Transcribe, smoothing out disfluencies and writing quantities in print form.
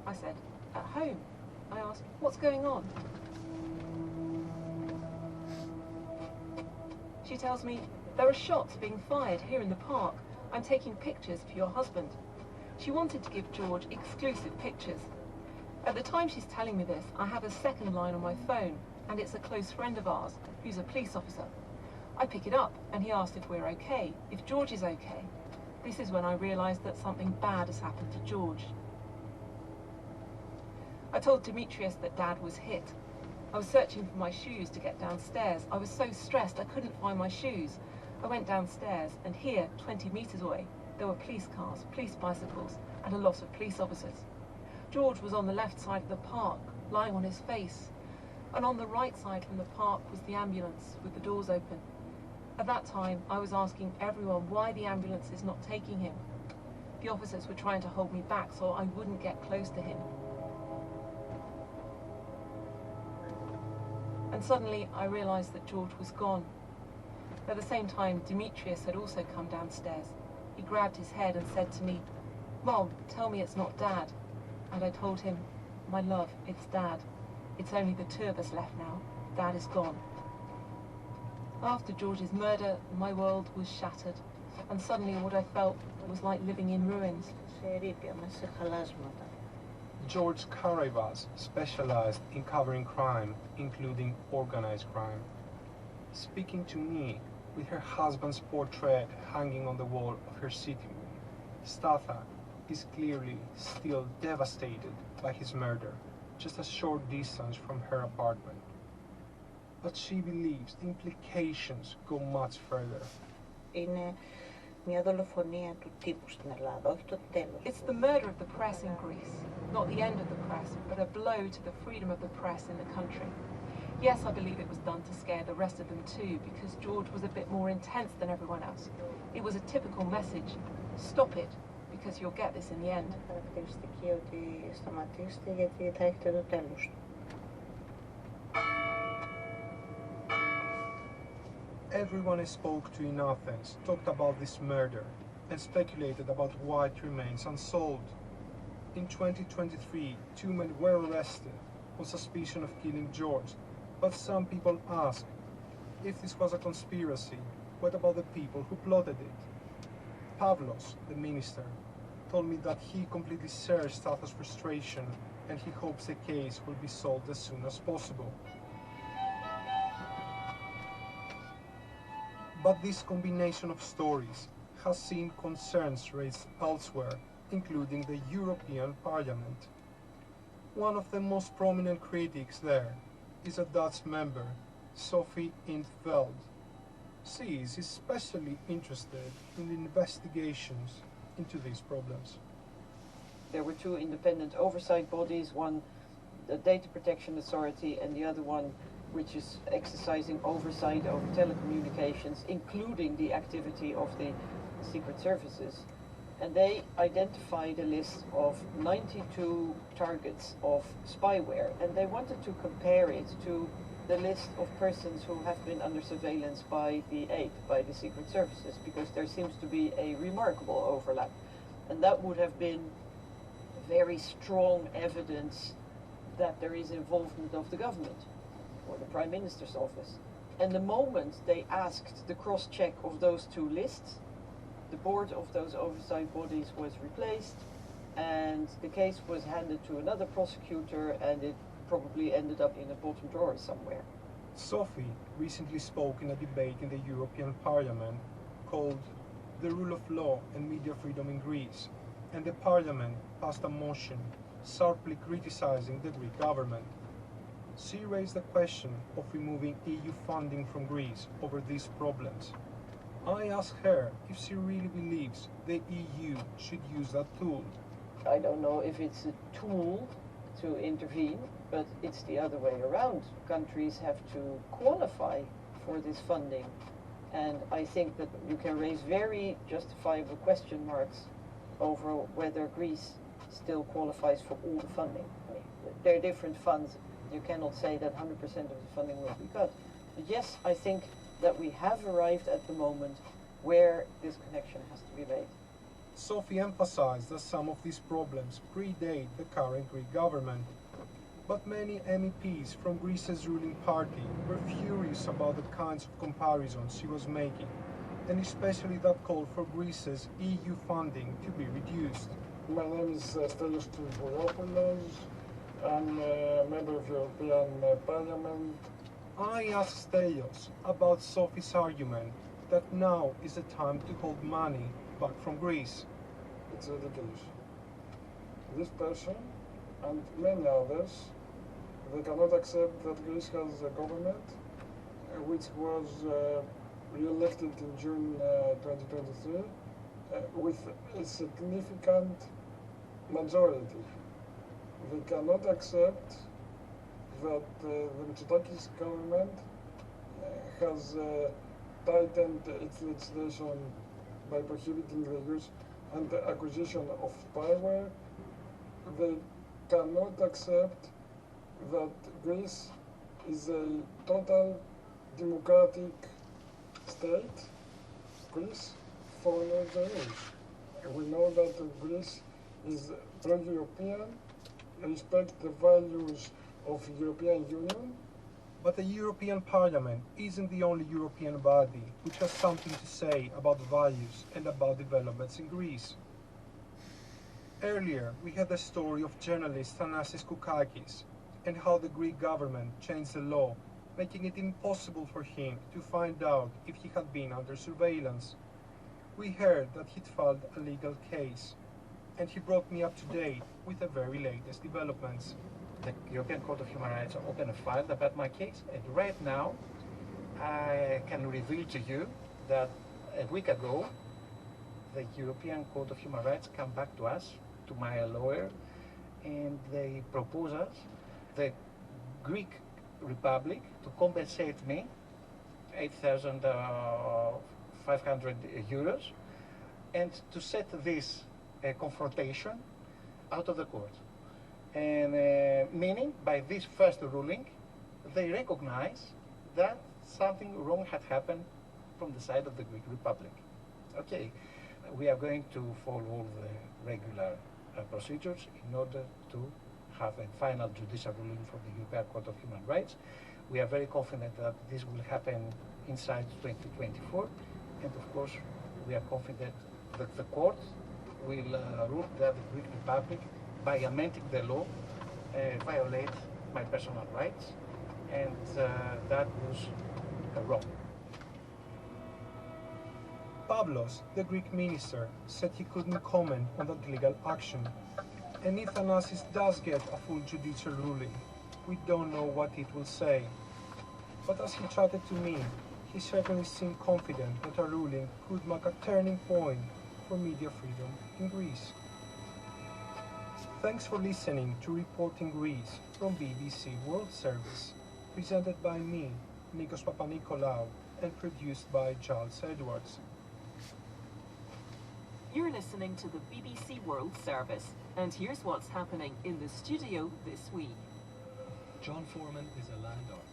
I said. At home. I asked, what's going on? She tells me, there are shots being fired here in the park. I'm taking pictures for your husband. She wanted to give George exclusive pictures. At the time she's telling me this, I have a second line on my phone, and it's a close friend of ours, who's a police officer. I pick it up, and he asks if we're okay, if George is okay. This is when I realised that something bad has happened to George. I told Demetrius that Dad was hit. I was searching for my shoes to get downstairs. I was so stressed I couldn't find my shoes. I went downstairs, and here, 20 metres away, there were police cars, police bicycles, and a lot of police officers. George was on the left side of the park, lying on his face, and on the right side from the park was the ambulance with the doors open. At that time, I was asking everyone why the ambulance is not taking him. The officers were trying to hold me back so I wouldn't get close to him. And suddenly I realised that George was gone. At the same time, Demetrius had also come downstairs. He grabbed his head and said to me, "Mom, tell me it's not Dad." And I told him, "My love, it's Dad. It's only the two of us left now. Dad is gone." After George's murder, my world was shattered, and suddenly what I felt was like living in ruins. George Carabas specialized in covering crime, including organized crime. Speaking to me, with her husband's portrait hanging on the wall of her sitting room, Statha is clearly still devastated by his murder, just a short distance from her apartment. But she believes the implications go much further. Είναι μια δολοφονία του τύπου στην Ελλάδα, όχι το τέλος. It's the murder of the press in Greece, not the end of the press, but a blow to the freedom of the press in the country. Yes, I believe it was done to scare the rest of them too, because George was a bit more intense than everyone else. It was a typical message. Stop it, because you'll get this in the end. Είναι χαρακτηριστική ότι σταματήστε γιατί θα έχετε το τέλος του. Everyone I spoke to in Athens talked about this murder and speculated about why it remains unsolved. In 2023, 2 men were arrested on suspicion of killing George, but some people ask, if this was a conspiracy, what about the people who plotted it? Pavlos, the minister, told me that he completely shares Statha's frustration and he hopes the case will be solved as soon as possible. But this combination of stories has seen concerns raised elsewhere, including the European Parliament. One of the most prominent critics there is a Dutch member, Sophie in 't Veld. She is especially interested in the investigations into these problems. There were two independent oversight bodies, one the Data Protection Authority and the other one which is exercising oversight over telecommunications, including the activity of the Secret Services. And they identified a list of 92 targets of spyware, and they wanted to compare it to the list of persons who have been under surveillance by the AID, by the Secret Services, because there seems to be a remarkable overlap. And that would have been very strong evidence that there is involvement of the government or the Prime Minister's office. And the moment they asked the cross-check of those two lists, the board of those oversight bodies was replaced, and the case was handed to another prosecutor, and it probably ended up in a bottom drawer somewhere. Sophie recently spoke in a debate in the European Parliament called The Rule of Law and Media Freedom in Greece, and the Parliament passed a motion sharply criticizing the Greek government. She raised the question of removing EU funding from Greece over these problems. I asked her if she really believes the EU should use that tool. I don't know if it's a tool to intervene, but it's the other way around. Countries have to qualify for this funding. And I think that you can raise very justifiable question marks over whether Greece still qualifies for all the funding. I mean, there are different funds. You cannot say that 100% of the funding will be cut. But yes, I think that we have arrived at the moment where this connection has to be made. Sophie emphasized that some of these problems predate the current Greek government. But many MEPs from Greece's ruling party were furious about the kinds of comparisons she was making, and especially that call for Greece's EU funding to be reduced. My name is Stelios Trivoropoulos. I'm a member of European Parliament. I asked Stelios about Sophie's argument that now is the time to hold money back from Greece. It's ridiculous. This person and many others, they cannot accept that Greece has a government which was re-elected in June 2023 with a significant majority. They cannot accept that the Mitsotakis government has tightened its legislation by prohibiting the use and the acquisition of spyware. They cannot accept that Greece is a total democratic state. Greece follows the rules. We know that Greece is pro-European, respect the values of the European Union. But the European Parliament isn't the only European body which has something to say about values and about developments in Greece. Earlier, we had the story of journalist Thanasis Koukakis and how the Greek government changed the law, making it impossible for him to find out if he had been under surveillance. We heard that he'd filed a legal case, and he brought me up to date with the very latest developments. The European Court of Human Rights opened a file about my case, and right now I can reveal to you that a week ago the European Court of Human Rights came back to us, to my lawyer, and they propose us, the Greek Republic, to compensate me 8,500 euros and to set this confrontation out of the court. And meaning, by this first ruling, they recognize that something wrong had happened from the side of the Greek Republic. Okay, we are going to follow all the regular procedures in order to have a final judicial ruling from the European Court of Human Rights. We are very confident that this will happen inside 2024, and of course, we are confident that the court will rule that the Greek Republic, by amending the law, violate my personal rights, and that was wrong. Pavlos, the Greek minister, said he couldn't comment on that legal action. And if Thanasis does get a full judicial ruling, we don't know what it will say. But as he chatted to me, he certainly seemed confident that a ruling could mark a turning point for media freedom in Greece. Thanks for listening to Reporting Greece from BBC World Service, presented by me, Nikos Papanikolaou, and produced by Giles Edwards. You're listening to the BBC World Service, and here's what's happening in the studio this week. John Foreman is a landowner.